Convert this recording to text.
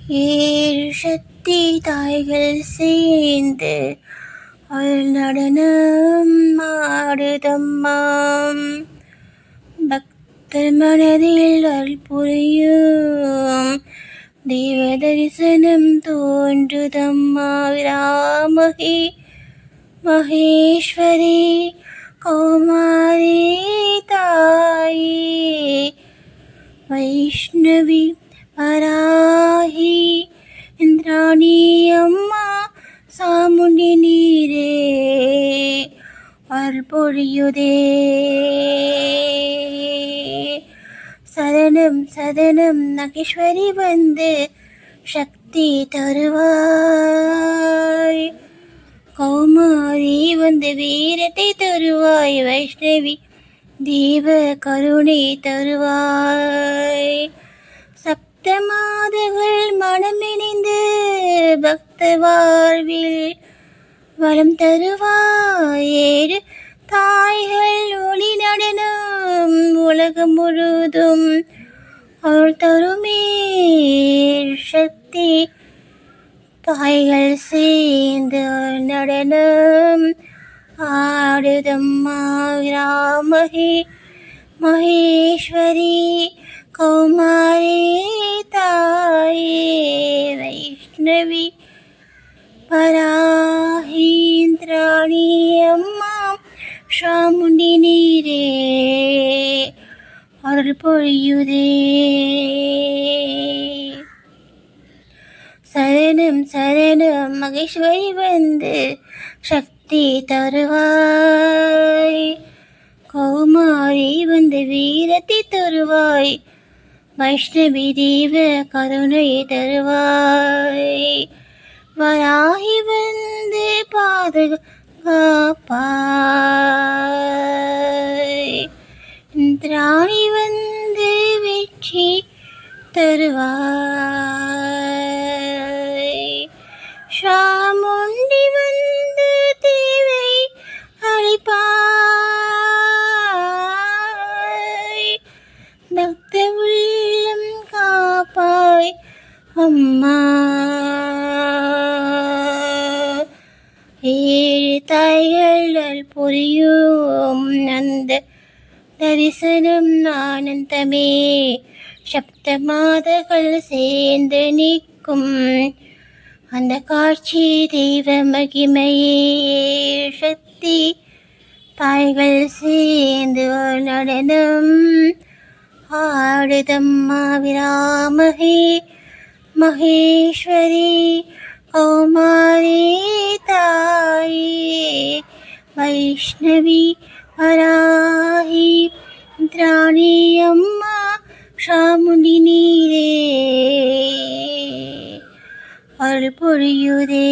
ஏழு சக்தி தாய்கள் சேர்ந்து அவள் நடனம் ஆடுதம்மாம். பக்தர் மனதில் அருள் புரியும் தெய்வ தரிசனம் தோன்றுதம்மா. விராமகி மகேஸ்வரி கௌமாரி தாயே வைஷ்ணவி வராஹி இந்திராணி அம்மா சாமுண்டி நீரே அருள் பொழியுதே. சதனம் சதனம் நகேஸ்வரி வந்து சக்தி தருவாய். கௌமாரி வந்து வீரத்தை தருவாய். வைஷ்ணவி தீப கருணை தருவாய். சப்த மாதங்கள் மனமிணைந்து பக்த வாழ்வில் வளம் தருவாய். ஏழு தாய்கள் ஒளி நடனம் உலகம் முழுதும் அவள் தருமே. சக்தி தாய்கள் சேர்ந்து நடனம் ஆடுதம்மா. விராமகி மகேஸ்வரி கௌமாரி தாயே வைஷ்ணவி வராஹி இந்திராணி அம்மா சாமுண்டி நீரே அருள் பொழியுதே. சரணம் சரணம் மகேஸ்வரி வந்து சக்தி தருவாய். கௌமாரி வந்து வீரத்தை தருவாய். வைஷ்ணவி தீப கருணை தருவாய். வராகி வந்து பாதுகாப்பாய். இந்திராணி வந்து வெற்றி தருவாய். சாமுண்டி வந்து தேவை அழைப்பாய். பக்த உள்ளம் காப்பாய் அம்மா. ஏழு தாய்கள் புரியும் அந்த தரிசனம் ஆனந்தமே. சப்த மாதர்கள் சேர்ந்து நிற்கும் அந்த காட்சி தெய்வ மகிமையே. சக்தி தாய்கள் சேர்ந்து நடனம் ஆடுதம்மா. விராமகி மகேஸ்வரி கௌமாரி தாயே வைஷ்ணவி வராஹி இந்திராணி அம்மா சாமுண்டி நீரே அருள் பொழியுதே.